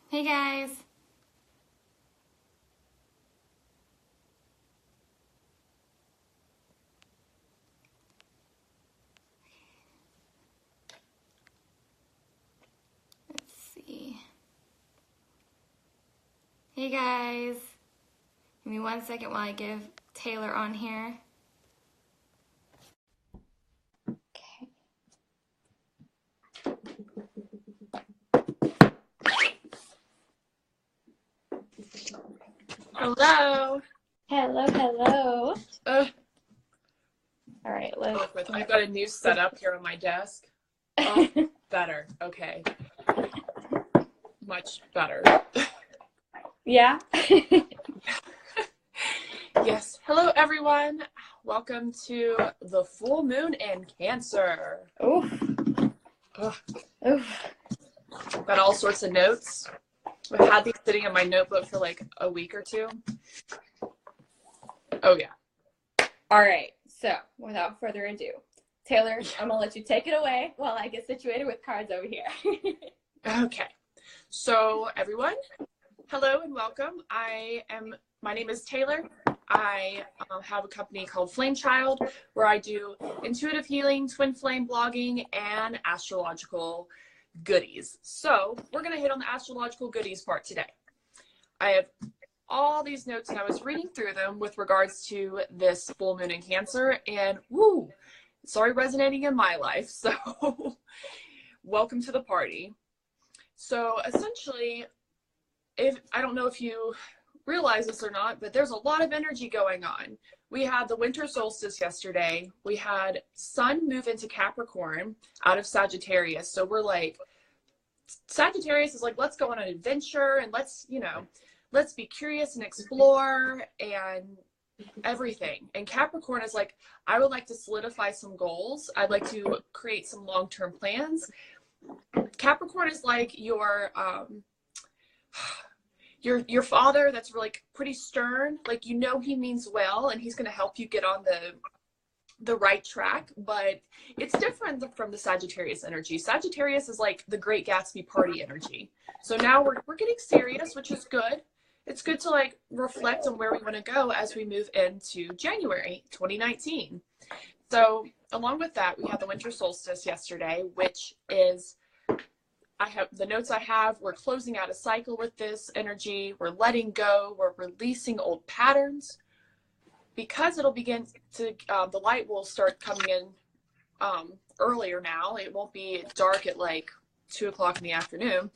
Hey guys. Let's see. Hey guys. Give me 1 second while I give Taylor on here. Okay. Hello. Hello. Uh, All right, let's. I've got a new setup here on my desk. Oh, better. Okay. Much better. Yeah. Yes. Hello, everyone. Welcome to the full moon in Cancer. Oof. Ugh. Oof. Got all sorts of notes. I've had these sitting in my notebook for like a week or two. Oh, yeah. All right. So, without further ado, Taylor, I'm gonna let you take it away while I get situated with cards over here. Okay. So, everyone, hello and welcome. My name is Taylor. I have a company called Flame Child where I do intuitive healing, twin flame blogging, and astrological goodies. So we're going to hit on the astrological goodies part today. I have all these notes and I was reading through them with regards to this full moon in Cancer, and woo, it's already resonating in my life. So welcome to the party. So essentially, I don't know if you realize this or not, but there's a lot of energy going on. We had the winter solstice yesterday. We had Sun move into Capricorn out of Sagittarius. So we're like, Sagittarius is like, let's go on an adventure and let's be curious and explore and everything. And Capricorn is like, I would like to solidify some goals. I'd like to create some long-term plans. Capricorn is like your father that's like pretty stern, like, he means well and he's going to help you get on the right track, but it's different from the Sagittarius energy. Sagittarius is like the Great Gatsby party energy. So now we're getting serious, which is good. It's good to like reflect on where we want to go as we move into January 2019. So along with that, we had the winter solstice yesterday, which is, the notes I have, we're closing out a cycle with this energy. We're letting go. We're releasing old patterns because it'll begin to, the light will start coming in earlier now. It won't be dark at like 2 o'clock in the afternoon.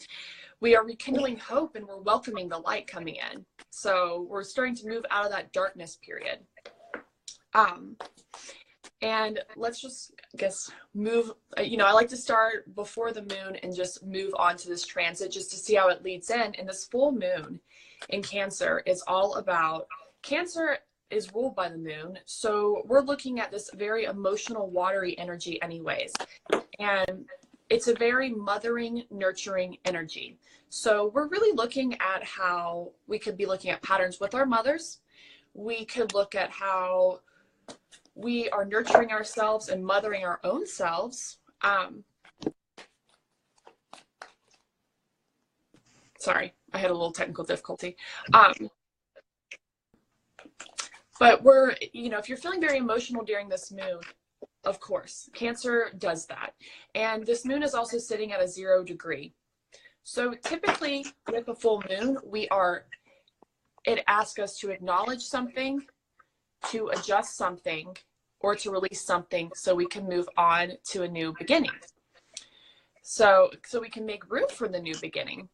We are rekindling hope and we're welcoming the light coming in. So we're starting to move out of that darkness period. And let's just, I guess, move, I like to start before the moon and just move on to this transit just to see how it leads in. And this full moon in Cancer is all about, Cancer is ruled by the moon. So we're looking at this very emotional, watery energy anyways. And it's a very mothering, nurturing energy. So we're really looking at how we could be looking at patterns with our mothers. We could look at how we are nurturing ourselves and mothering our own selves. Sorry, I had a little technical difficulty. But we're, if you're feeling very emotional during this moon, of course, Cancer does that. And this moon is also sitting at a 0 degree. So typically with a full moon, it asks us to acknowledge something, to adjust something, or to release something so we can move on to a new beginning. So we can make room for the new beginning.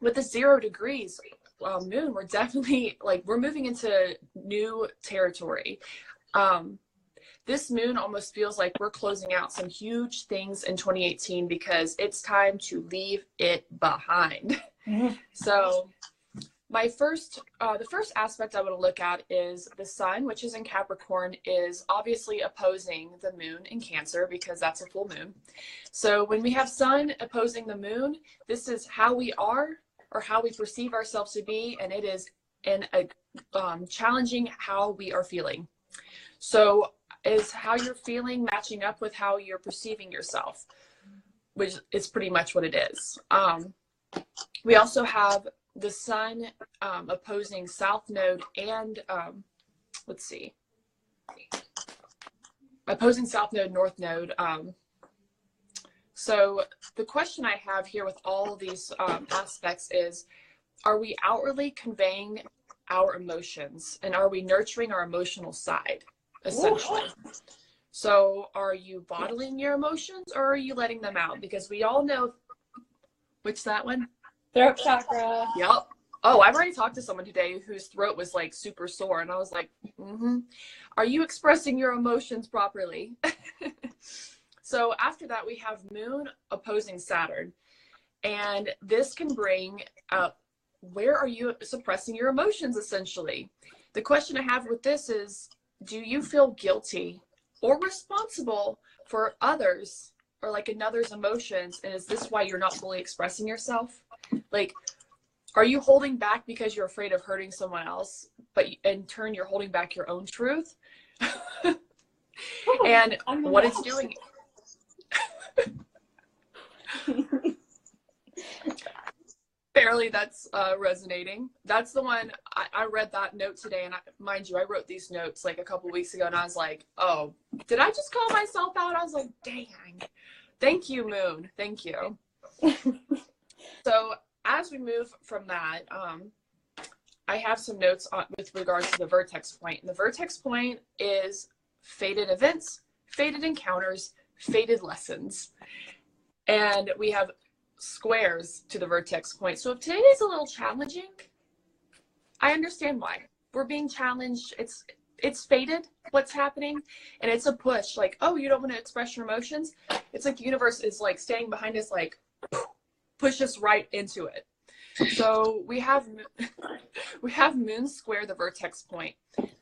With the 0 degrees moon, we're definitely we're moving into new territory. This moon almost feels like we're closing out some huge things in 2018 because it's time to leave it behind. Mm-hmm. So the first aspect I want to look at is the sun, which is in Capricorn, is obviously opposing the moon in Cancer because that's a full moon. So when we have sun opposing the moon, this is how we are or how we perceive ourselves to be, and it is challenging how we are feeling. So is how you're feeling matching up with how you're perceiving yourself, which is pretty much what it is. We also have the sun opposing south node and let's see, opposing south node, north node. So the question I have here with all of these aspects is, are we outwardly conveying our emotions, and are we nurturing our emotional side, essentially? Ooh. So are you bottling your emotions, or are you letting them out? Because we all know, which that one? Throat chakra. Yep. Oh, I've already talked to someone today whose throat was like super sore, and I was like, are you expressing your emotions properly? So after that, we have Moon opposing Saturn, and this can bring up, where are you suppressing your emotions, essentially? The question I have with this is, do you feel guilty or responsible for others or like another's emotions? And is this why you're not fully expressing yourself? Like, are you holding back because you're afraid of hurting someone else, but in turn you're holding back your own truth? And what it's doing. Barely, that's resonating. That's the one. I read that note today, and mind you, I wrote these notes like a couple weeks ago, and I was like, oh, did I just call myself out? I was like, dang. Thank you, Moon. Thank you. So as we move from that, I have some notes with regards to the vertex point. And the vertex point is fated events, fated encounters, fated lessons. And we have squares to the vertex point. So if today is a little challenging, I understand why. We're being challenged. It's fated, what's happening, and it's a push. Like, oh, you don't want to express your emotions? It's like the universe is like standing behind us, like, push us right into it. So we have Moon square the vertex point.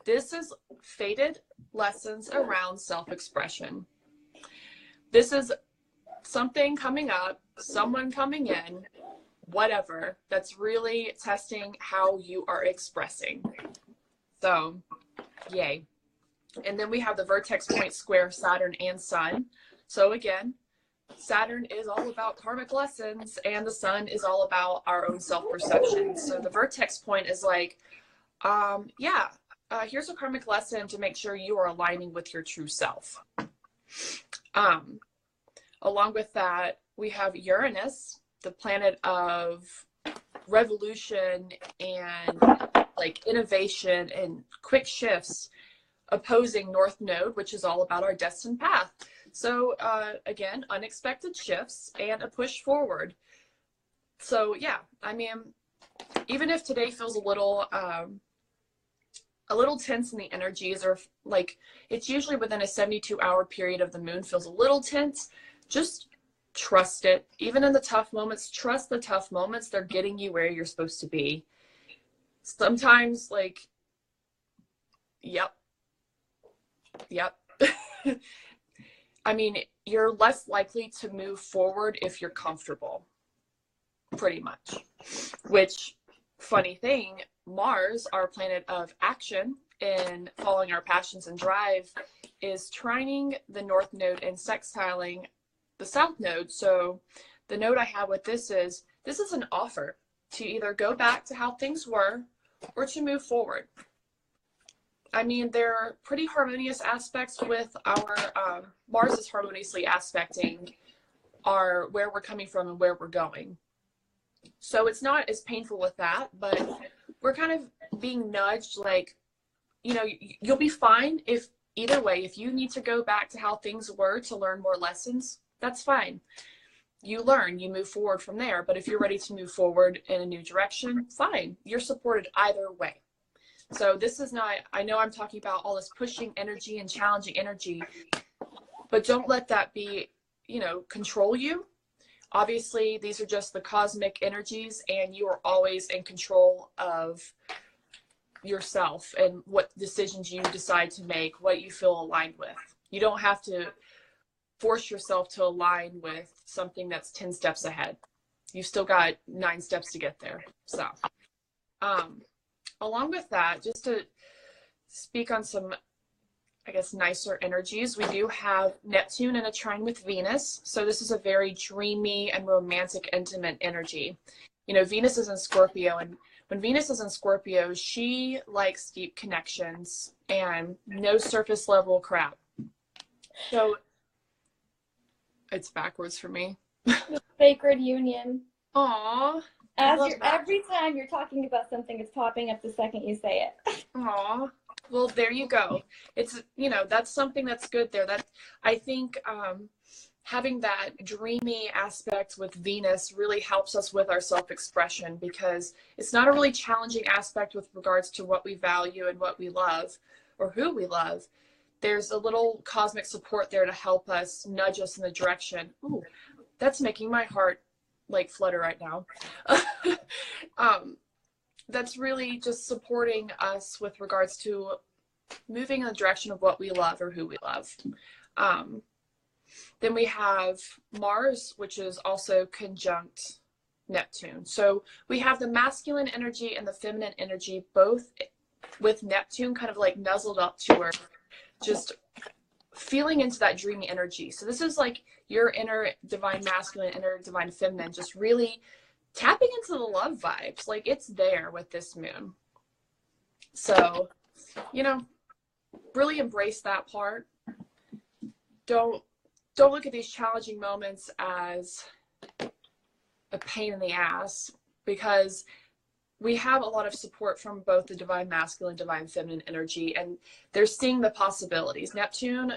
This is fated lessons around self-expression. This is something coming up, someone coming in, whatever, that's really testing how you are expressing. So, yay. And then we have the vertex point square Saturn and Sun. So again, Saturn is all about karmic lessons, and the Sun is all about our own self-perception. So the vertex point is like, here's a karmic lesson to make sure you are aligning with your true self. Along with that, we have Uranus, the planet of revolution and like innovation and quick shifts, opposing North Node, which is all about our destined path. So again, unexpected shifts and a push forward. So yeah, I mean, even if today feels a little tense in the energies, or like it's usually within a 72-hour period of the moon feels a little tense, just trust it. Even in the tough moments, trust the tough moments. They're getting you where you're supposed to be. Sometimes, like, yep. I mean, you're less likely to move forward if you're comfortable, pretty much. Which, funny thing, Mars, our planet of action in following our passions and drive, is trining the North Node and sextiling the South Node. So the note I have with this is an offer to either go back to how things were or to move forward. I mean, there are pretty harmonious aspects with our, Mars is harmoniously aspecting our, where we're coming from and where we're going. So it's not as painful with that, but we're kind of being nudged, like, you know, you'll be fine if either way, if you need to go back to how things were to learn more lessons, that's fine. You learn, you move forward from there. But if you're ready to move forward in a new direction, fine. You're supported either way. So this is not, I know I'm talking about all this pushing energy and challenging energy, but don't let that be, you know, control you. Obviously, these are just the cosmic energies, and you are always in control of yourself and what decisions you decide to make, what you feel aligned with. You don't have to force yourself to align with something that's 10 steps ahead. You've still got 9 steps to get there. So, along with that, just to speak on some, I guess, nicer energies, we do have Neptune in a trine with Venus. So this is a very dreamy and romantic, intimate energy. you know, Venus is in Scorpio, and when Venus is in Scorpio, she likes deep connections and no surface level crap. So it's backwards for me. The sacred union. Aww. Every time you're talking about something, it's popping up the second you say it. Aww. Well, there you go. It's, you know, that's something that's good there. That I think having that dreamy aspect with Venus really helps us with our self-expression, because it's not a really challenging aspect with regards to what we value and what we love or who we love. There's a little cosmic support there to help us, nudge us in the direction. Ooh, that's making my heart like flutter right now. That's really just supporting us with regards to moving in the direction of what we love or who we love. Then we have Mars, which is also conjunct Neptune. So we have the masculine energy and the feminine energy, both with Neptune kind of like nuzzled up to her, just feeling into that dreamy energy. So this is like your inner divine masculine, inner divine feminine, just really tapping into the love vibes. Like, it's there with this moon. So, you know, really embrace that part. Don't look at these challenging moments as a pain in the ass, because we have a lot of support from both the divine masculine, divine feminine energy, and they're seeing the possibilities. Neptune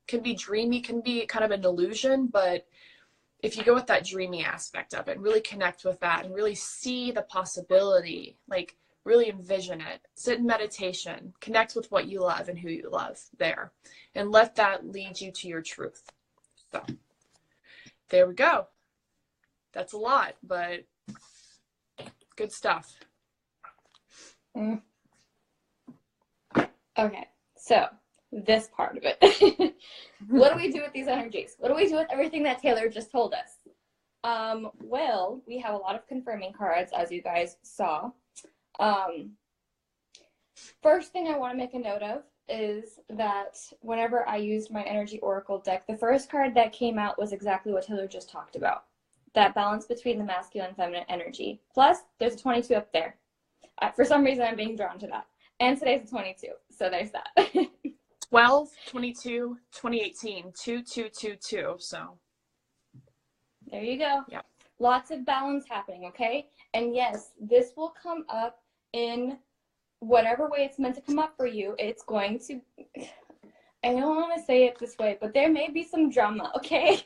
can be dreamy, can be kind of an illusion, but if you go with that dreamy aspect of it, really connect with that and really see the possibility, like really envision it, sit in meditation, connect with what you love and who you love there, and let that lead you to your truth. So there we go. That's a lot, but good stuff. Okay, so this part of it. What do we do with these energies? What do we do with everything that Taylor just told us? Well, we have a lot of confirming cards, as you guys saw. First thing I want to make a note of is that whenever I used my energy oracle deck, the first card that came out was exactly what Taylor just talked about. That balance between the masculine and feminine energy. Plus, there's a 22 up there. For some reason, I'm being drawn to that. And today's a 22, so there's that. 12, 22, 2018, 2222, so. There you go. Yeah. Lots of balance happening, okay? And yes, this will come up in whatever way it's meant to come up for you. It's going to, I don't want to say it this way, but there may be some drama, okay?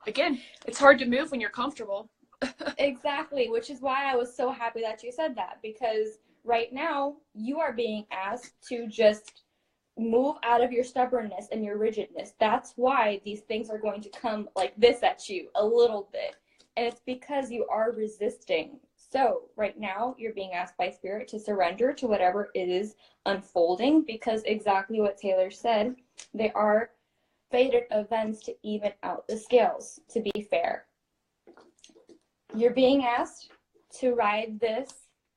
Again, it's hard to move when you're comfortable. Exactly, which is why I was so happy that you said that, because right now you are being asked to just move out of your stubbornness and your rigidness. That's why these things are going to come like this at you a little bit. And it's because you are resisting. So right now you're being asked by Spirit to surrender to whatever it is unfolding, because exactly what Taylor said, they are fated events to even out the scales, to be fair. You're being asked to ride this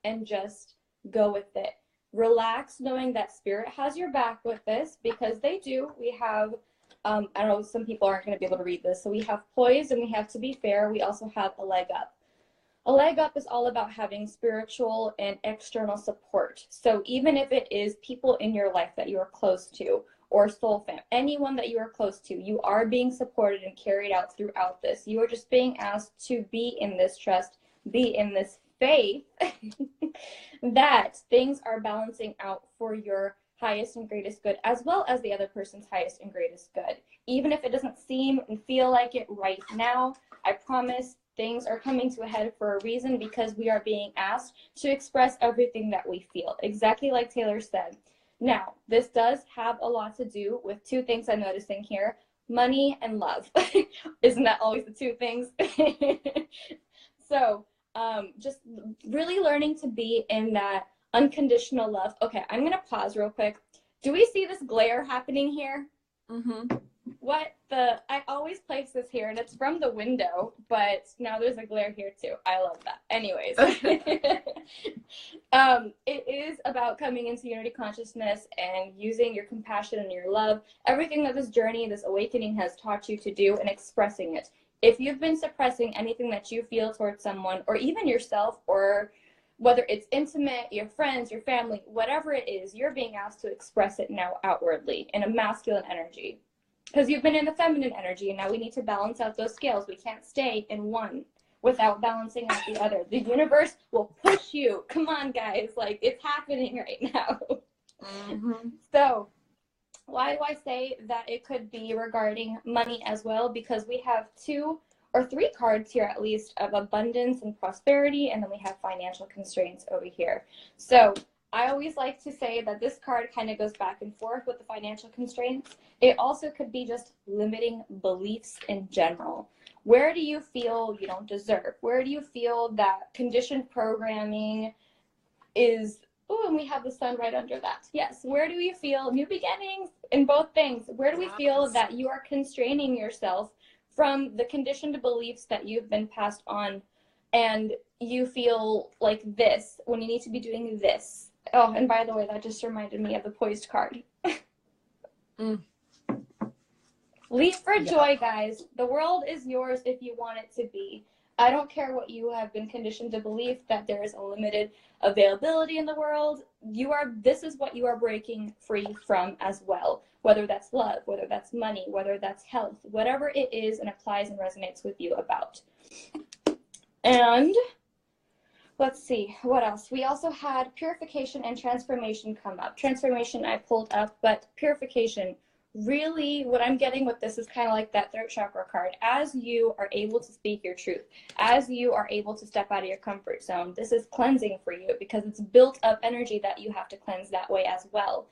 and just go with it. Relax, knowing that Spirit has your back with this, because they do. We have, I don't know, some people aren't going to be able to read this. So we have poise and we have to be fair. We also have a leg up. A leg up is all about having spiritual and external support. So even if it is people in your life that you are close to, or soul fam, anyone that you are close to, you are being supported and carried out throughout this. You are just being asked to be in this trust, be in this faith that things are balancing out for your highest and greatest good, as well as the other person's highest and greatest good. Even if it doesn't seem and feel like it right now, I promise things are coming to a head for a reason, because we are being asked to express everything that we feel, exactly like Taylor said. Now, this does have a lot to do with two things I'm noticing here: money and love. Isn't that always the two things? So just really learning to be in that unconditional love. Okay, I'm going to pause real quick. Do we see this glare happening here? Mm-hmm. I always place this here, and it's from the window, but now there's a glare here too. I love that. Anyways, it is about coming into unity consciousness and using your compassion and your love, everything that this journey, this awakening has taught you to do, and expressing it. If you've been suppressing anything that you feel towards someone, or even yourself, or whether it's intimate, your friends, your family, whatever it is, you're being asked to express it now outwardly in a masculine energy. Because you've been in the feminine energy, and now we need to balance out those scales. We can't stay in one without balancing out the other. The universe will push you. Come on, guys. Like, it's happening right now. Mm-hmm. So, why do I say that it could be regarding money as well? Because we have 2 or 3 cards here at least of abundance and prosperity, and then we have financial constraints over here. So I always like to say that this card kind of goes back and forth with the financial constraints. It also could be just limiting beliefs in general. Where do you feel you don't deserve? Where do you feel that conditioned programming is? Oh, and we have the sun right under that. Yes. Where do you feel new beginnings in both things? Where do we feel that you are constraining yourself from the conditioned beliefs that you've been passed on, and you feel like this when you need to be doing this? Oh, and by the way, that just reminded me of the poised card. Leap for joy, guys. The world is yours if you want it to be. I don't care what you have been conditioned to believe, that there is a limited availability in the world. This is what you are breaking free from as well. Whether that's love, whether that's money, whether that's health, whatever it is and applies and resonates with you about. And let's see, what else? We also had purification and transformation come up. Transformation I pulled up, but purification, really what I'm getting with this is kind of like that throat chakra card. As you are able to speak your truth, as you are able to step out of your comfort zone, this is cleansing for you because it's built up energy that you have to cleanse that way as well.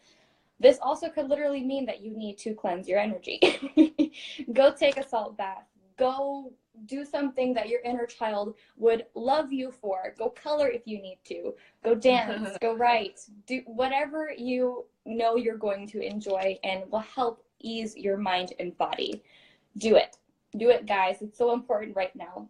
This also could literally mean that you need to cleanse your energy. Go take a salt bath. Go do something that your inner child would love you for. Go color if you need to. Go dance. Go write. Do whatever you know you're going to enjoy and will help ease your mind and body. Do it. Do it, guys. It's so important right now.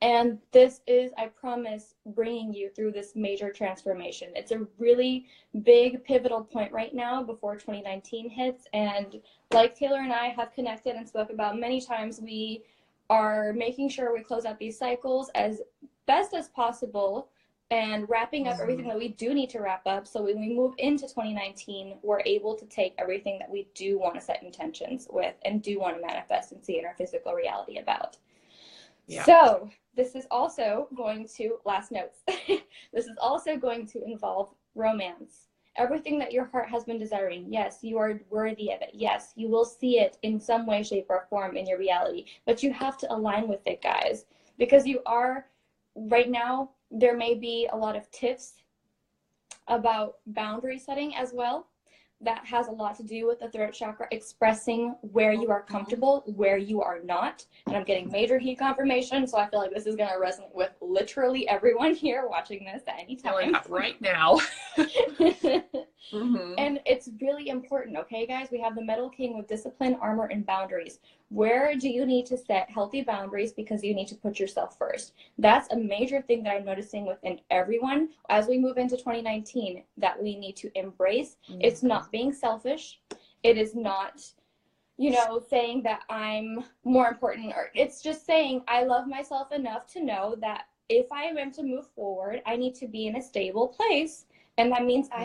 And this is, I promise, bringing you through this major transformation. It's a really big pivotal point right now before 2019 hits. And like Taylor and I have connected and spoke about many times, we are making sure we close out these cycles as best as possible and wrapping up everything that we do need to wrap up. So when we move into 2019, we're able to take everything that we do want to set intentions with and do want to manifest and see in our physical reality about. Yeah. So this is also going to, last notes, this is also going to involve romance. Everything that your heart has been desiring, yes, you are worthy of it. Yes, you will see it in some way, shape, or form in your reality. But you have to align with it, guys. Because you are, right now, there may be a lot of tips about boundary setting as well. That has a lot to do with the throat chakra, expressing where you are comfortable, where you are not. And I'm getting major heat confirmation, so I feel like this is going to resonate with literally everyone here watching this at any time. Right now. And it's really important, okay, guys? We have the Metal King with discipline, armor, and boundaries. Where do you need to set healthy boundaries because you need to put yourself first? That's a major thing that I'm noticing within everyone as we move into 2019 that we need to embrace. It's not being selfish. It is not, you know, saying that I'm more important, or it's just saying I love myself enough to know that if I am to move forward, I need to be in a stable place. And that means I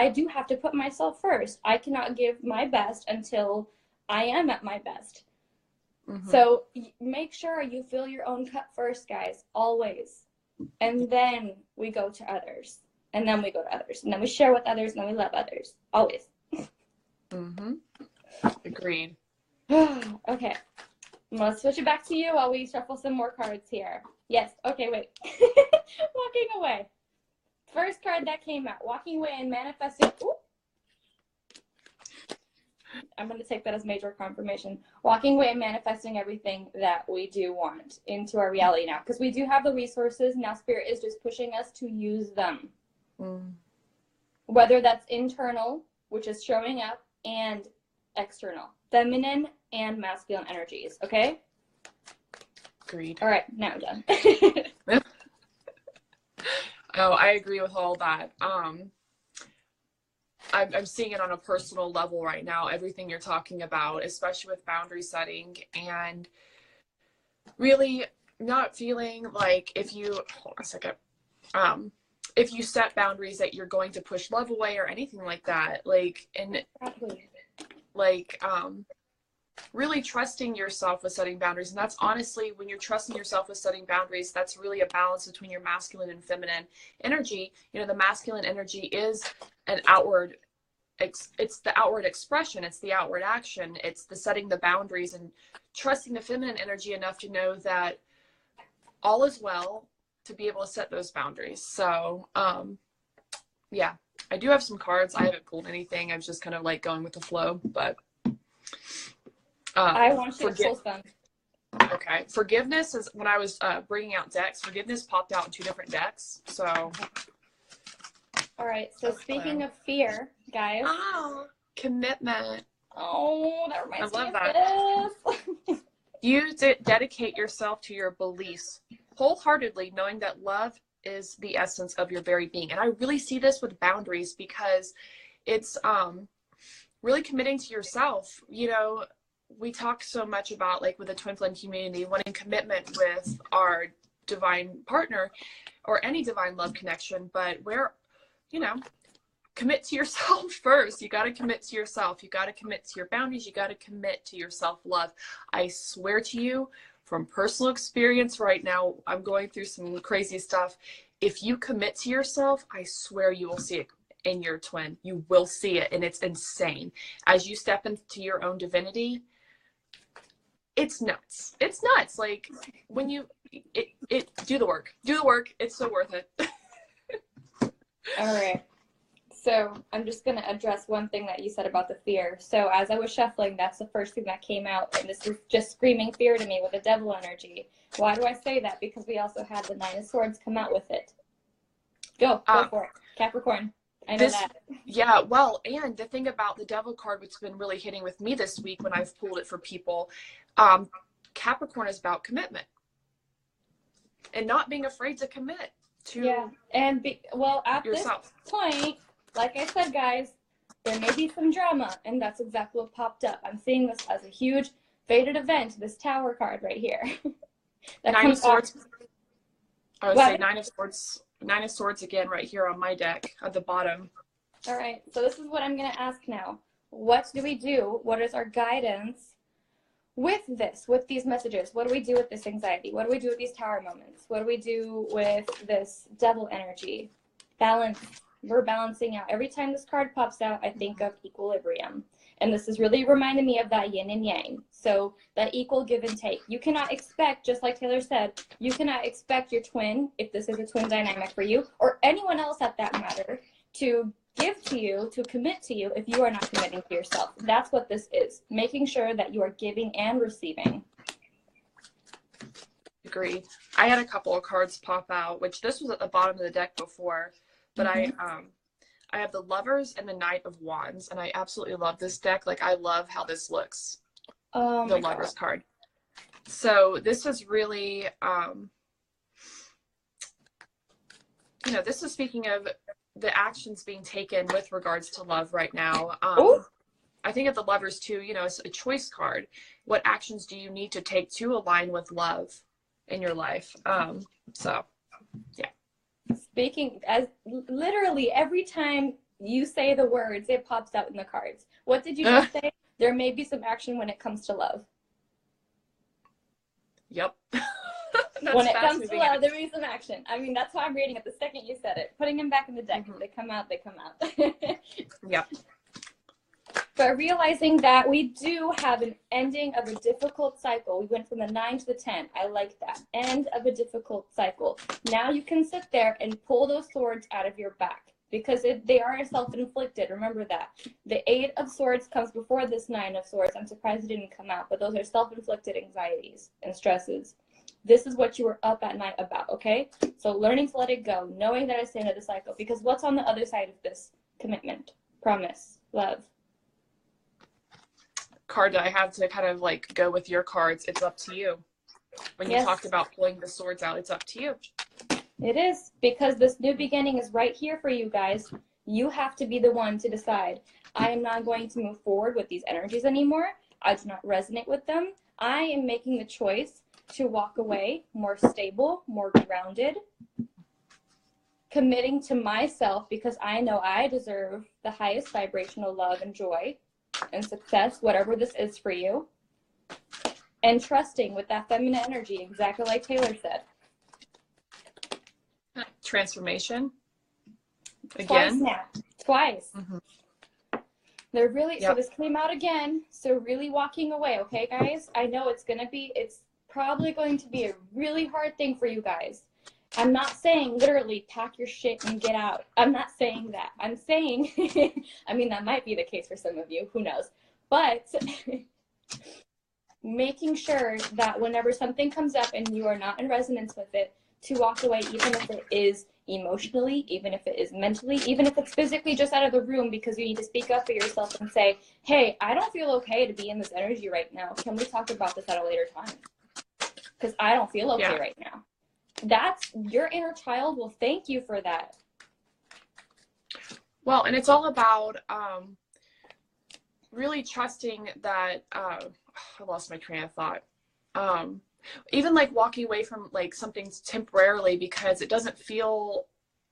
do have to put myself first. I cannot give my best until I am at my best. So make sure you fill your own cup first, guys, always. And then we go to others. And then we go to others. And then we share with others, and then we love others. Always. Agreed. Okay. I'm going to switch it back to you while we shuffle some more cards here. Yes. Okay, wait. Walking away. First card that came out. Walking away and manifesting. Ooh. I'm going to take that as major confirmation. Walking away and manifesting everything that we do want into our reality now. Because we do have the resources. Now Spirit is just pushing us to use them. Whether that's internal, which is showing up, and external. Feminine and masculine energies. Okay? Agreed. All right. Now I'm done. Oh, I agree with all that. I'm seeing it on a personal level right now, everything you're talking about, especially with boundary setting. And really not feeling like if you, hold on a second, if you set boundaries that you're going to push love away or anything like that, like, and like, really trusting yourself with setting boundaries. And that's honestly, when you're trusting yourself with setting boundaries, that's really a balance between your masculine and feminine energy. You know, the masculine energy is an outward, it's the outward expression, it's the outward action, it's the setting the boundaries and trusting the feminine energy enough to know that all is well, to be able to set those boundaries. So, yeah, I do have some cards. I haven't pulled anything. I was just kind of like going with the flow, but I want you to pull some. Okay. Forgiveness is, when I was bringing out decks, forgiveness popped out in 2 different decks. So. All right. So speaking of fear, guys. Oh, commitment. Oh, that reminds me of that. this. You dedicate yourself to your beliefs wholeheartedly, knowing that love is the essence of your very being. And I really see this with boundaries because it's really committing to yourself. You know, we talk so much about, like, with the twin flame community, wanting commitment with our divine partner or any divine love connection, but you know, commit to yourself first. You got to commit to yourself. You got to commit to your boundaries. You got to commit to your self-love. I swear to you, from personal experience right now, I'm going through some crazy stuff. If you commit to yourself, I swear you will see it in your twin. You will see it, and it's insane. As you step into your own divinity, it's nuts. It's nuts. Like, when you do the work. Do the work. It's so worth it. All right. So I'm just going to address one thing that you said about the fear. So as I was shuffling, that's the first thing that came out. And this is just screaming fear to me with the devil energy. Why do I say that? Because we also had the 9 of Swords come out with it. Go for it. Capricorn. I know that. Yeah, well, and the thing about the devil card, which has been really hitting with me this week when I've pulled it for people, Capricorn is about commitment and not being afraid to commit to and at yourself. This point, like I said, guys, there may be some drama, and that's exactly what popped up. I'm seeing this as a huge fated event, this Tower card right here. That 9 of Swords. I would say 9 of Swords. 9 of Swords again right here on my deck at the bottom. All right, so this is what I'm going to ask now. What do we do? What is our guidance with this, with these messages? What do we do with this anxiety? What do we do with these tower moments? What do we do with this devil energy? Balance. We're balancing out. Every time this card pops out, I think of equilibrium. And this is really reminding me of that yin and yang. So that equal give and take. You cannot expect, just like Taylor said, you cannot expect your twin, if this is a twin dynamic for you, or anyone else at that matter, to give to you, to commit to you if you are not committing to yourself. That's what this is. Making sure that you are giving and receiving. Agreed. I had a couple of cards pop out, which this was at the bottom of the deck before, but I have the Lovers and the Knight of Wands, and I absolutely love this deck. Like, I love how this looks. The Lovers card. So this is really, you know, this is speaking of the actions being taken with regards to love right now. I think of the Lovers too, you know, it's a choice card. What actions do you need to take to align with love in your life? So, yeah. Speaking as literally every time you say the words, it pops out in the cards. What did you just say? There may be some action when it comes to love. Yep. When it comes to love, there may be some action. I mean, that's why I'm reading it the second you said it. Putting them back in the deck. If they come out, they come out. Yep. But realizing that we do have an ending of a difficult cycle. We went from the 9 to the 10. I like that. End of a difficult cycle. Now you can sit there and pull those swords out of your back because they are self-inflicted. Remember that. The 8 of Swords comes before this 9 of Swords. I'm surprised it didn't come out, but those are self-inflicted anxieties and stresses. This is what you were up at night about, okay? So learning to let it go, knowing that it's the end of the cycle, because what's on the other side of this? Commitment, promise, love. Card that I have to kind of like go with your cards, it's up to you. When you talked about pulling the swords out, it's up to you. It is, because this new beginning is right here for you guys. You have to be the one to decide. I am not going to move forward with these energies anymore. I do not resonate with them. I am making the choice to walk away more stable, more grounded, committing to myself because I know I deserve the highest vibrational love and joy and success, whatever this is for you, and trusting with that feminine energy, exactly like Taylor said. Transformation. Twice Again. now. Twice. Mm-hmm. They're really, Yep. So this came out again. So really walking away, okay, guys? I know it's probably going to be a really hard thing for you guys. I'm not saying literally pack your shit and get out. I'm not saying that. I'm saying, I mean, that might be the case for some of you, who knows? But making sure that whenever something comes up and you are not in resonance with it, to walk away, even if it is emotionally, even if it is mentally, even if it's physically just out of the room because you need to speak up for yourself and say, hey, I don't feel okay to be in this energy right now. Can we talk about this at a later time? Because I don't feel okay right now. That's, your inner child will thank you for that. Well, and it's all about really trusting that, I lost my train of thought. Even like walking away from like something temporarily because it doesn't feel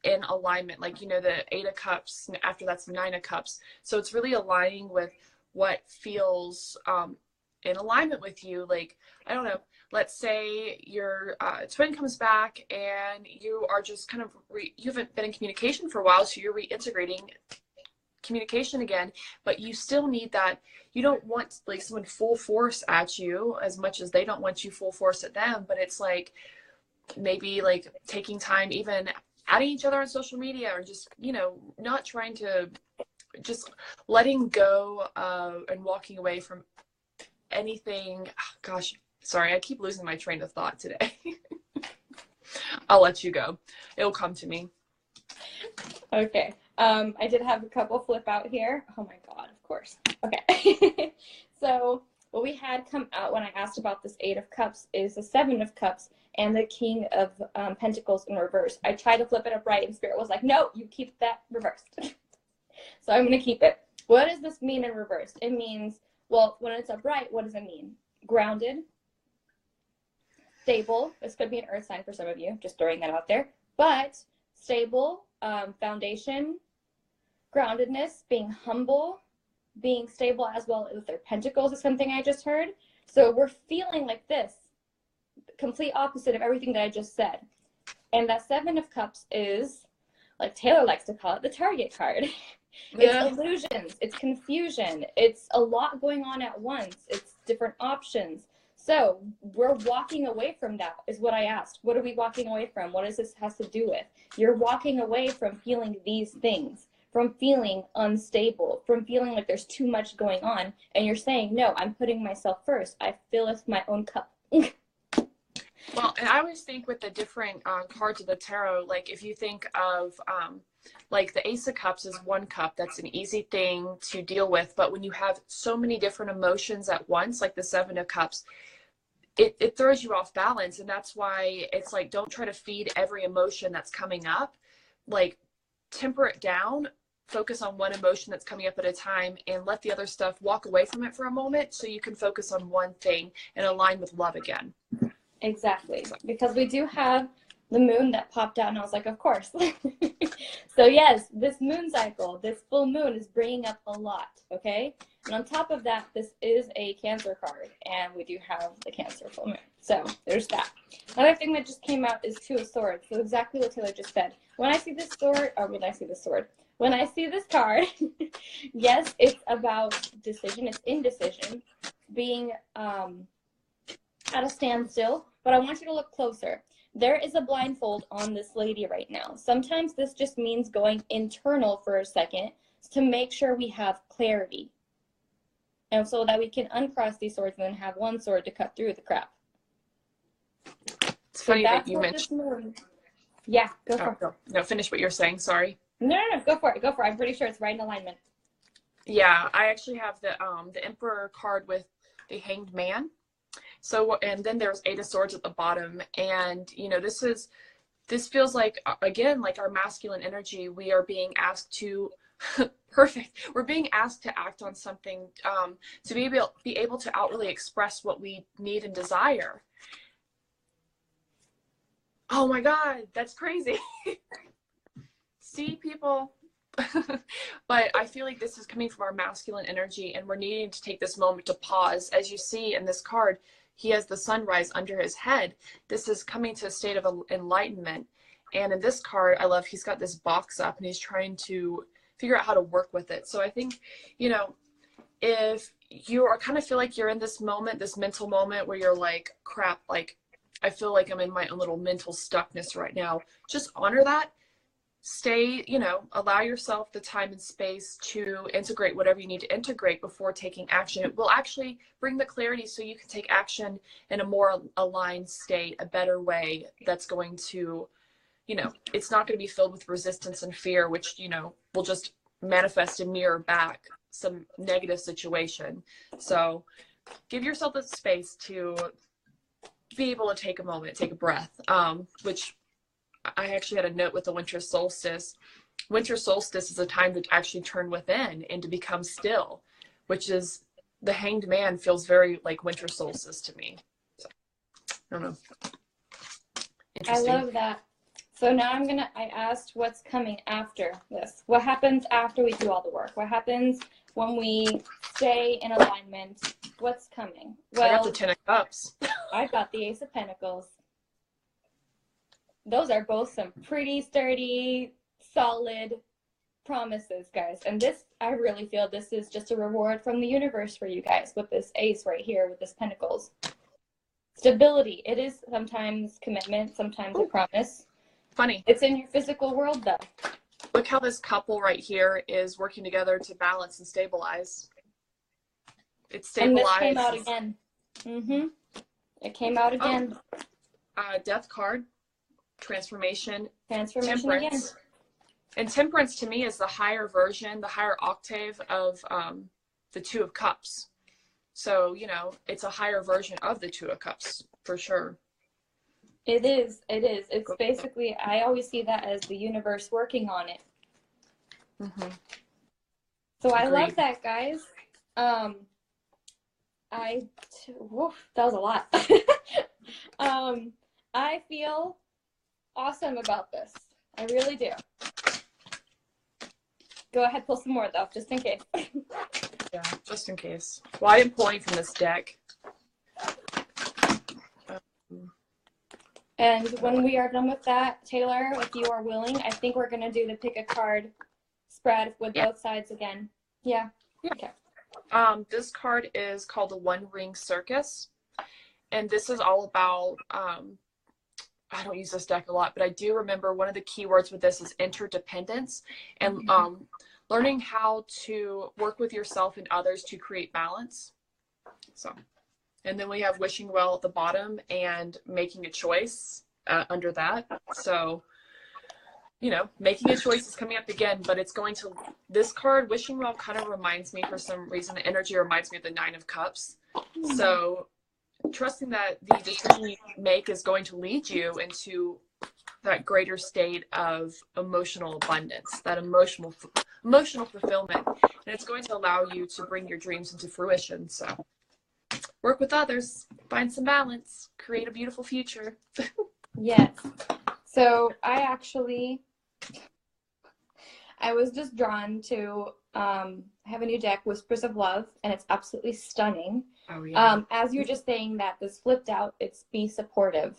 in alignment, like, you know, the 8 of Cups, after that's the 9 of Cups. So it's really aligning with what feels in alignment with you. Like, I don't know, let's say your twin comes back and you are just kind of, you haven't been in communication for a while, so you're reintegrating communication again, but you still need that. You don't want like someone full force at you as much as they don't want you full force at them, but it's like maybe like taking time, even adding each other on social media, or just, you know, not trying to, just letting go and walking away from anything. Oh, gosh, sorry, I keep losing my train of thought today. I'll let you go. It'll come to me. Okay. I did have a couple flip out here. Oh my God, of course. Okay. So what we had come out when I asked about this 8 of Cups is the 7 of Cups and the King of Pentacles in reverse. I tried to flip it upright and Spirit was like, no, you keep that reversed. So I'm going to keep it. What does this mean in reverse? It means, well, when it's upright, what does it mean? Grounded, stable. This could be an earth sign for some of you, just throwing that out there. But stable, foundation, groundedness, being humble, being stable as well with their pentacles is something I just heard. So we're feeling like this, complete opposite of everything that I just said. And that 7 of Cups is, like Taylor likes to call it, the Target card. It's illusions, it's confusion, it's a lot going on at once, it's different options. So we're walking away from that is what I asked. What are we walking away from? What does this has to do with? You're walking away from feeling these things, from feeling unstable, from feeling like there's too much going on. And you're saying, no, I'm putting myself first. I filleth my own cup. Well, and I always think with the different cards of the tarot, like if you think of like the Ace of Cups is one cup, that's an easy thing to deal with. But when you have so many different emotions at once, like the 7 of Cups, it throws you off balance. And that's why it's like, don't try to feed every emotion that's coming up. Like, temper it down, focus on one emotion that's coming up at a time, and let the other stuff walk away from it for a moment so you can focus on one thing and align with love again. Exactly. Because we do have the moon that popped out, and I was like, of course. So yes, this moon cycle, this full moon is bringing up a lot, okay? And on top of that, this is a Cancer card, and we do have the Cancer full moon. So there's that. Another thing that just came out is 2 of Swords. So exactly what Taylor just said. When I see this sword, or when I see this sword, when I see this card, yes, it's about decision. It's indecision, being at a standstill. But I want you to look closer. There is a blindfold on this lady right now. Sometimes this just means going internal for a second to make sure we have clarity. And so that we can uncross these swords and then have one sword to cut through the crap. It's funny that you mentioned. Yeah, go for it. No, finish what you're saying. Sorry. No, go for it. Go for it. I'm pretty sure it's right in alignment. Yeah, I actually have the Emperor card with the Hanged Man. So, and then there's 8 of Swords at the bottom. And, you know, this feels like, again, like our masculine energy. We are being asked to, perfect. We're being asked to act on something, to be able to outwardly express what we need and desire. Oh my God, that's crazy. See, people. But I feel like this is coming from our masculine energy, and we're needing to take this moment to pause. As you see in this card, he has the sunrise under his head. This is coming to a state of enlightenment. And in this card, I love, he's got this box up and he's trying to figure out how to work with it. So I think, you know, if you are kind of feel like you're in this moment, this mental moment where you're like, crap, like, I feel like I'm in my own little mental stuckness right now, just honor that. Stay, you know, allow yourself the time and space to integrate whatever you need to integrate before taking action. It will actually bring the clarity so you can take action in a more aligned state, a better way that's going to, you know, it's not going to be filled with resistance and fear, which, you know, will just manifest and mirror back some negative situation. So give yourself the space to be able to take a moment, take a breath, which I actually had a note with the winter solstice. Winter solstice is a time to actually turn within and to become still, which is, the Hanged Man feels very like winter solstice to me. So, I don't know. I love that. So now I asked what's coming after this. What happens after we do all the work? What happens when we stay in alignment? What's coming? Well, I got the 10 of Cups. I got the Ace of Pentacles. Those are both some pretty sturdy, solid promises, guys. And this, I really feel this is just a reward from the universe for you guys with this ace right here, with this Pentacles. Stability. It is sometimes commitment, sometimes a promise. Funny. It's in your physical world, though. Look how this couple right here is working together to balance and stabilize. It's stabilized. And this came out again. Mm-hmm. It came out again. Death card. Transformation Temperance. Again. And temperance to me is the higher version, the higher octave of the Two of Cups. So, you know, it's a higher version of the Two of Cups for sure. It is. It's basically, I always see that as the universe working on it. Mm-hmm. So I love that, guys. Woof, that was a lot. I feel awesome about this. I really do. Go ahead, pull some more though, just in case. Yeah, just in case. Well, I didn't pull any from this deck. And when we are done with that, Taylor, if you are willing, I think we're going to do the pick a card spread with both sides again. Yeah. Okay. This card is called the One Ring Circus. And this is all about, I don't use this deck a lot, but I do remember one of the keywords with this is interdependence and learning how to work with yourself and others to create balance. So, and then we have wishing well at the bottom and making a choice under that. So, you know, making a choice is coming up again, but it's going to, this card, wishing well, kind of reminds me, for some reason, the energy reminds me of the Nine of Cups. So trusting that the decision you make is going to lead you into that greater state of emotional abundance, that emotional fulfillment, and it's going to allow you to bring your dreams into fruition. So work with others, find some balance, create a beautiful future. Yes. So I was just drawn to have a new deck, Whispers of Love, and it's absolutely stunning. Oh, yeah. As you're just saying that, this flipped out, it's be supportive.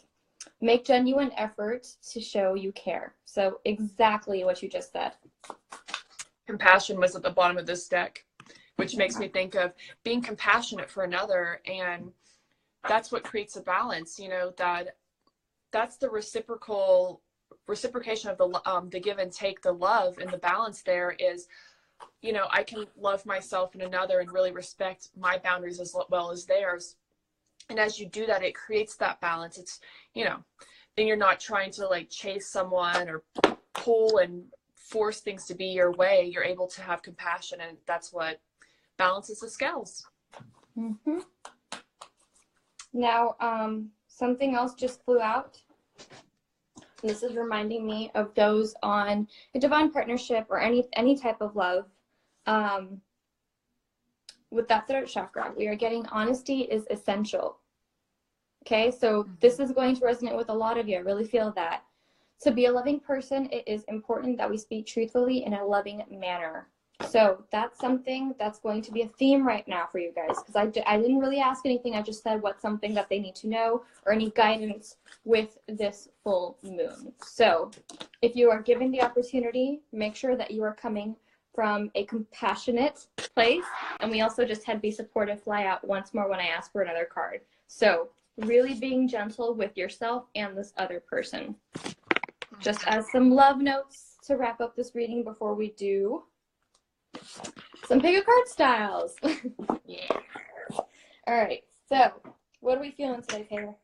Make genuine effort to show you care. So exactly what you just said. Compassion was at the bottom of this deck, which makes me think of being compassionate for another. And that's what creates a balance, you know, that's the reciprocation of the give and take, the love, and the balance there is, you know, I can love myself and another and really respect my boundaries as well as theirs. And as you do that, it creates that balance. It's, you know, then you're not trying to like chase someone or pull and force things to be your way. You're able to have compassion, and that's what balances the scales. Mm-hmm. Now, something else just flew out. And this is reminding me of those on a divine partnership or any type of love. With that throat chakra, we are getting honesty is essential. Okay, so this is going to resonate with a lot of you. I really feel that. To be a loving person, it is important that we speak truthfully in a loving manner. So that's something that's going to be a theme right now for you guys, because I didn't really ask anything. I just said what's something that they need to know or any guidance with this full moon. So if you are given the opportunity, make sure that you are coming from a compassionate place. And we also just had Be Supportive fly out once more when I asked for another card. So really being gentle with yourself and this other person. Just as some love notes to wrap up this reading before we do some pick a card styles. Yeah. All right. So, what are we feeling today, Taylor?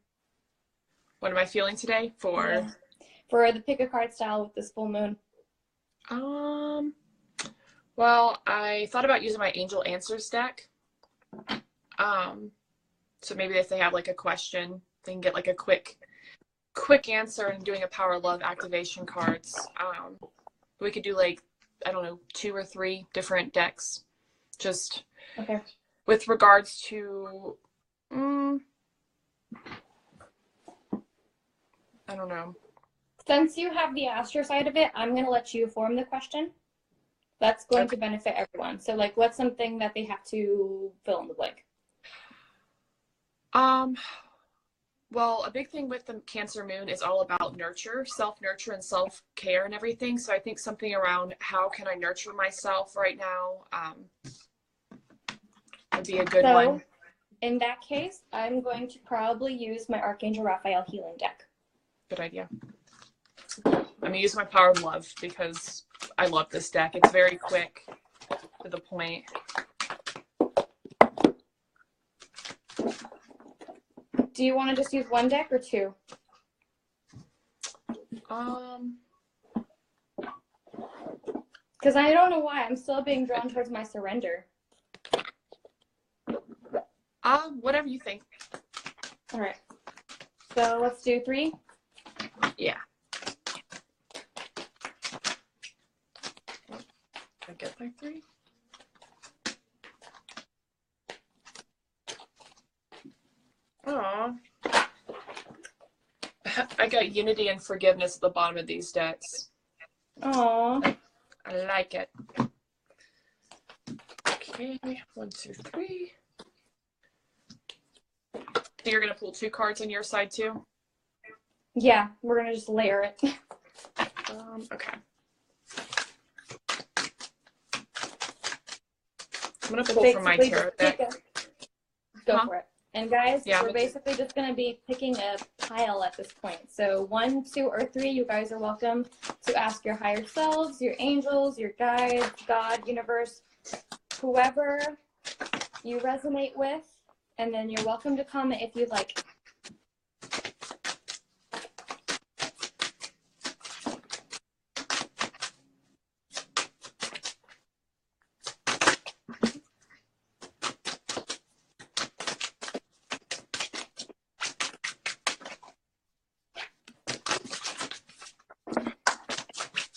What am I feeling today for the pick a card style with this full moon? Well, I thought about using my Angel Answers deck. So maybe if they have like a question, they can get like a quick answer, and doing a Power of Love activation cards. We could do like, I don't know, 2 or 3 different decks, just okay. With regards to, I don't know. Since you have the Astro side of it, I'm going to let you form the question. That's going to benefit everyone. So, like, what's something that they have to fill in the blank? Well, a big thing with the Cancer moon is all about nurture, self-nurture and self-care and everything. So I think something around how can I nurture myself right now would be a good one. In that case, I'm going to probably use my Archangel Raphael healing deck. Good idea. I'm going to use my Power of Love because I love this deck. It's very quick, to the point. Do you want to just use one deck or 2? Because I don't know why. I'm still being drawn towards my surrender. Whatever you think. All right. So let's do 3. Yeah. I get my 3. Aw. I got Unity and Forgiveness at the bottom of these decks. Aw. I like it. Okay, 1, 2, 3. So you're going to pull 2 cards on your side too? Yeah, we're going to just layer it. Okay. I'm going to pull from my tarot deck. Go for it. And guys, yeah, we're basically just going to be picking a pile at this point. So 1, 2, or 3, you guys are welcome to ask your higher selves, your angels, your guides, God, universe, whoever you resonate with. And then you're welcome to comment if you'd like.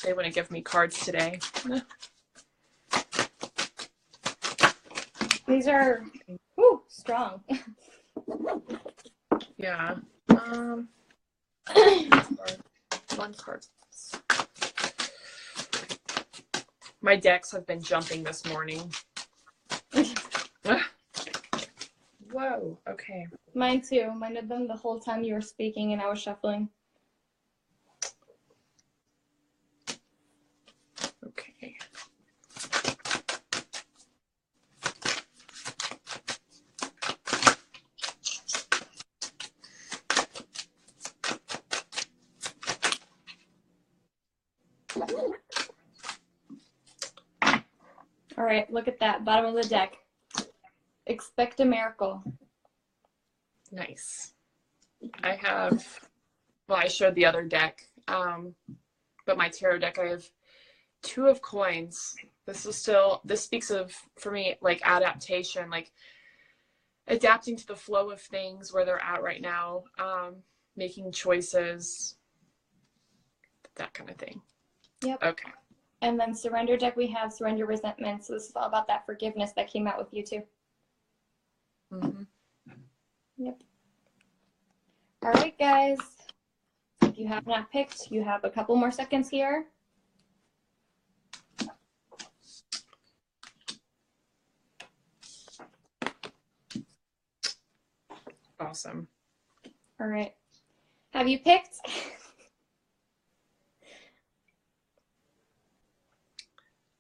They wouldn't give me cards today. These are strong. Yeah. One card. My decks have been jumping this morning. Whoa. Okay. Mine too. Mine had been the whole time you were speaking and I was shuffling. Okay. All right, look at that. Bottom of the deck. Expect a miracle. Nice. I showed the other deck, but my tarot deck, I have 2 of coins. This speaks of, for me, like adaptation, like adapting to the flow of things where they're at right now, making choices, that kind of thing. Yep. Okay. And then surrender deck, we have surrender resentment. So this is all about that forgiveness that came out with you too. Mm-hmm. Yep. All right, guys. If you have not picked, you have a couple more seconds here. Awesome. All right. Have you picked?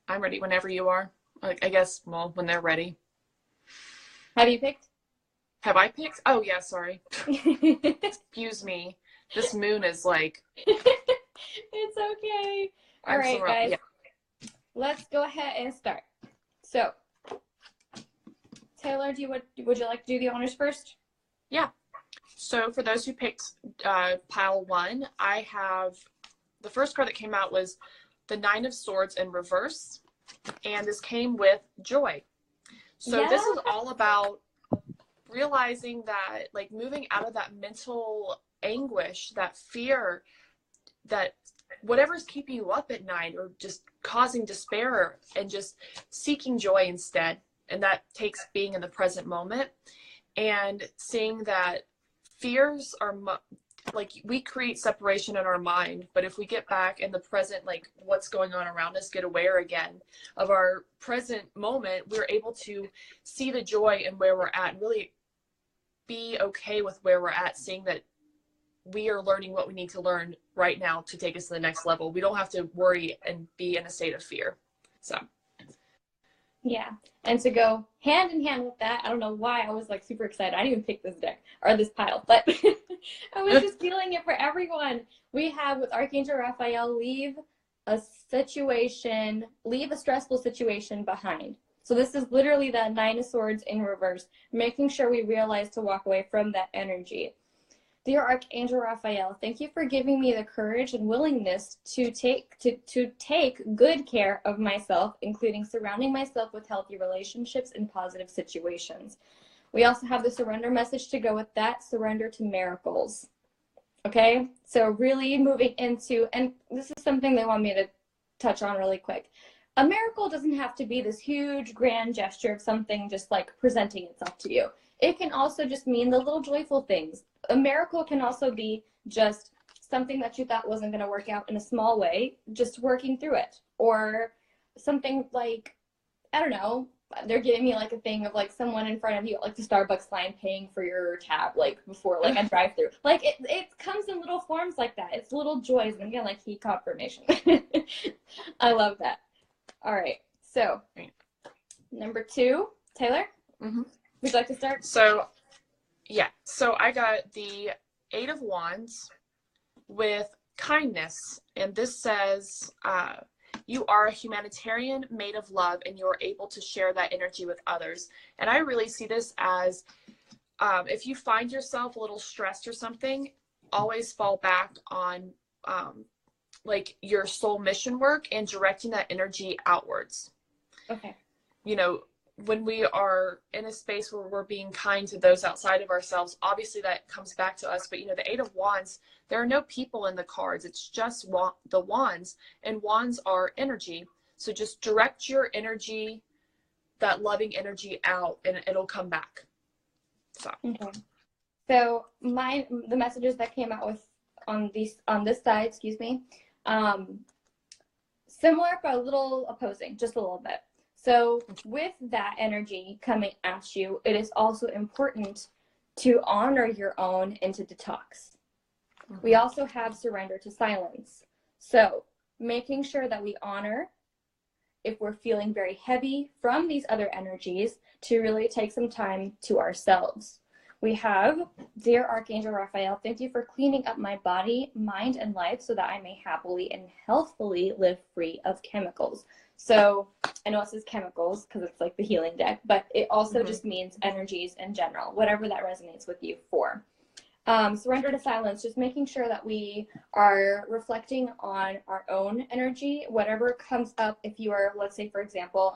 I'm ready whenever you are. Like, I guess, well, when they're ready. Have you picked? Have I picked? Oh, yeah, sorry. Excuse me. This moon is like... It's okay. All right, guys. Yeah. Let's go ahead and start. So, Taylor, would you like to do the honors first? Yeah. So for those who picked pile 1, I have the first card that came out was the 9 of Swords in reverse, and this came with joy. So this is all about realizing that, like, moving out of that mental anguish, that fear, that whatever's keeping you up at night or just causing despair, and just seeking joy instead. And that takes being in the present moment and seeing that fears are like, we create separation in our mind, but if we get back in the present, like what's going on around us, get aware again of our present moment, we're able to see the joy in where we're at and really be okay with where we're at, seeing that we are learning what we need to learn right now to take us to the next level. We don't have to worry and be in a state of fear. So yeah, and to go hand in hand with that, I don't know why I was like super excited. I didn't even pick this deck or this pile, but I was just feeling it for everyone. We have with Archangel Raphael, leave a stressful situation behind. So this is literally the 9 of Swords in reverse, making sure we realize to walk away from that energy. Dear Archangel Raphael, thank you for giving me the courage and willingness to take good care of myself, including surrounding myself with healthy relationships and positive situations. We also have the surrender message to go with that, surrender to miracles. Okay, so really moving into, and this is something they want me to touch on really quick. A miracle doesn't have to be this huge grand gesture of something just like presenting itself to you. It can also just mean the little joyful things. A miracle can also be just something that you thought wasn't going to work out in a small way, just working through it. Or something like, I don't know, they're giving me like a thing of like someone in front of you at like the Starbucks line paying for your tab, like before like a drive through. Like it comes in little forms like that. It's little joys, and again, like heat confirmation. I love that. All right, so number 2, Taylor, would you like to start? So yeah, so I got the 8 of Wands with kindness, and this says, you are a humanitarian made of love, and you are able to share that energy with others. And I really see this as, if you find yourself a little stressed or something, always fall back on like your soul mission work and directing that energy outwards. Okay. You know, when we are in a space where we're being kind to those outside of ourselves, obviously that comes back to us. But, you know, the 8 of Wands, there are no people in the cards. It's just the wands, and wands are energy. So just direct your energy, that loving energy out, and it'll come back. So. Okay. So the messages that came out with on this side, excuse me, similar but a little opposing, just a little bit. So with that energy coming at you, it is also important to honor your own and to detox. We also have surrender to silence. So making sure that we honor if we're feeling very heavy from these other energies, to really take some time to ourselves. We have, dear Archangel Raphael, thank you for cleaning up my body, mind, and life so that I may happily and healthfully live free of chemicals. So I know it says chemicals because it's like the healing deck, but it also just means energies in general, whatever that resonates with you for. Surrender to silence, just making sure that we are reflecting on our own energy, whatever comes up. If you are, let's say, for example,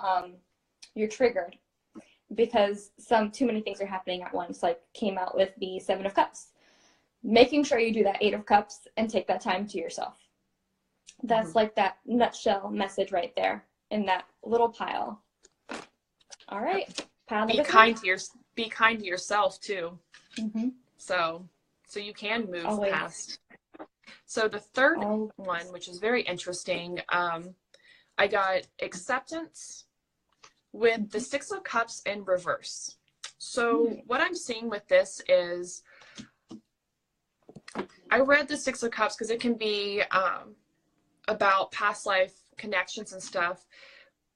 you're triggered because too many things are happening at once, like came out with the 7 of Cups. Making sure you do that 8 of Cups and take that time to yourself. That's like that nutshell message right there in that little pile. All right. Pile number 3. Be kind to yourself too. So So you can move Always. past. So the third one, which is very interesting, I got acceptance with the Six of Cups in reverse. So what I'm seeing with this is, I read the Six of Cups because it can be about past life connections and stuff.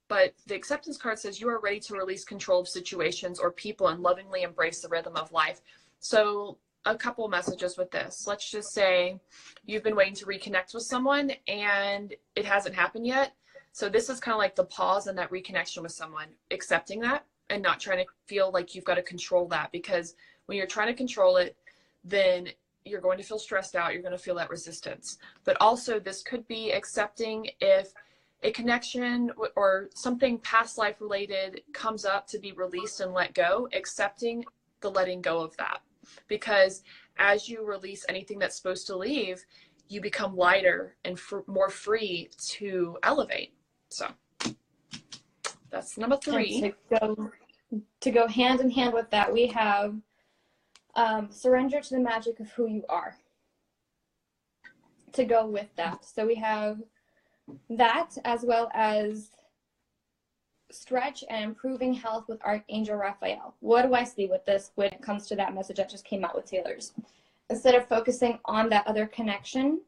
But the acceptance card says you are ready to release control of situations or people and lovingly embrace the rhythm of life. So a couple messages with this. Let's just say you've been waiting to reconnect with someone and it hasn't happened yet. So this is kind of like the pause and that reconnection with someone, accepting that and not trying to feel like you've got to control that, because when you're trying to control it, then you're going to feel stressed out. You're going to feel that resistance. But also this could be accepting if a connection or something past life related comes up to be released and let go, accepting the letting go of that. Because as you release anything that's supposed to leave, you become lighter and more free to elevate. So that's number 3. And to go hand in hand with that, we have surrender to the magic of who you are. To go with that. So we have that, as well as stretch and improving health with Archangel Raphael. What do I see with this when it comes to that message that just came out with Taylor's? Instead of focusing on that other connection,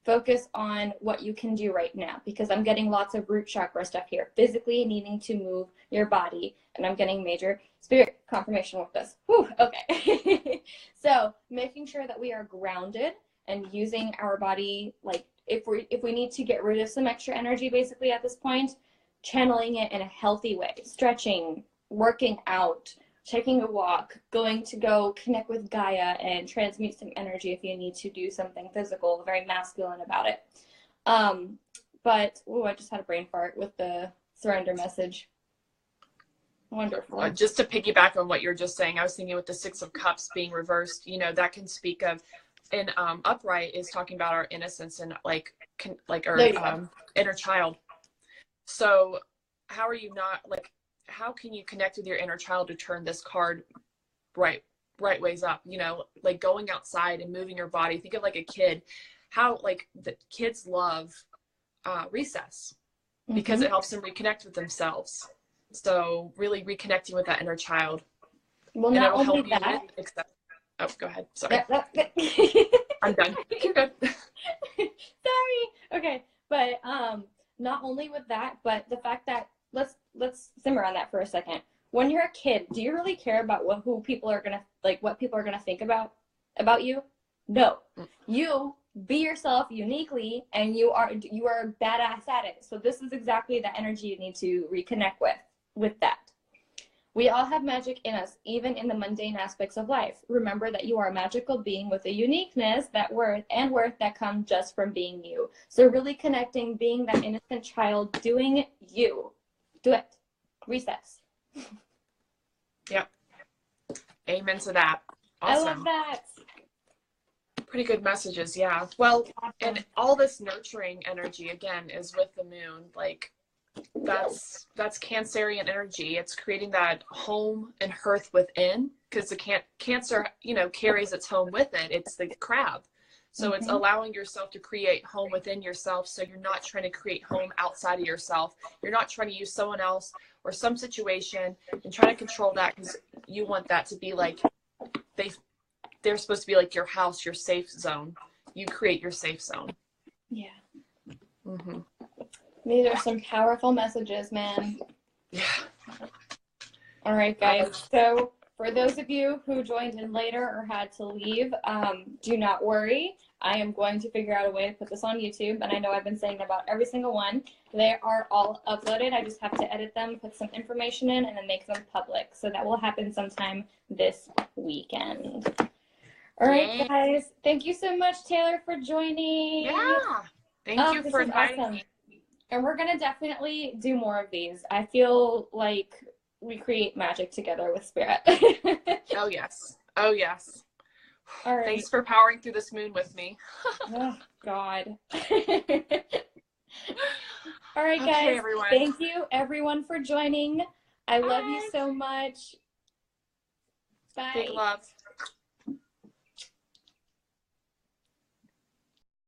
focus on what you can do right now, because I'm getting lots of root chakra stuff here. Physically needing to move your body, and I'm getting major spirit confirmation with this. Whew, okay. So making sure that we are grounded and using our body, like if we need to get rid of some extra energy basically at this point, channeling it in a healthy way, stretching, working out, taking a walk, going to go connect with Gaia and transmute some energy if you need to do something physical, very masculine about it. But I just had a brain fart with the surrender message. Wonderful. Just to piggyback on what you're just saying, I was thinking with the Six of Cups being reversed, that can speak of, and upright is talking about our innocence and like our inner child. So how are you not, like, how can you connect with your inner child to turn this card right ways up? Like going outside and moving your body. Think of like a kid, how like the kids love recess because it helps them reconnect with themselves. So really reconnecting with that inner child. Well, and not it'll only help that. You accept. Oh, go ahead. Sorry. I'm done. You're good. Sorry. Okay. But not only with that, but the fact that let's simmer on that for a second. When you're a kid, do you really care about what people are gonna think about you? No. You be yourself uniquely, and you are badass at it. So this is exactly the energy you need to reconnect with that. We all have magic in us, even in the mundane aspects of life. Remember that you are a magical being with a uniqueness, worth that come just from being you. So really connecting, being that innocent child, doing you. Do it. Recess. Yep. Amen to that. Awesome. I love that. Pretty good messages, yeah. Well, and all this nurturing energy, again, is with the moon. Like, that's Cancerian energy. It's creating that home and hearth within, because the Cancer, carries its home with it. It's the crab. So it's allowing yourself to create home within yourself. So you're not trying to create home outside of yourself. You're not trying to use someone else or some situation and try to control that, because you want that to be like, they're supposed to be like your house, your safe zone. You create your safe zone. Yeah. Mm-hmm. These are some powerful messages, man. Yeah. All right, guys. So for those of you who joined in later or had to leave, do not worry. I am going to figure out a way to put this on YouTube, and I know I've been saying about every single one. They are all uploaded. I just have to edit them, put some information in, and then make them public. So that will happen sometime this weekend. All right, guys. Thank you so much, Taylor, for joining. Yeah. Thank you for inviting me. And we're going to definitely do more of these. I feel like we create magic together with spirit. Oh, yes. Oh, yes. All right. Thanks for powering through this moon with me. Oh, God. All right, guys. Okay, everyone. Thank you, everyone, for joining. I love you so much. Bye. Big love.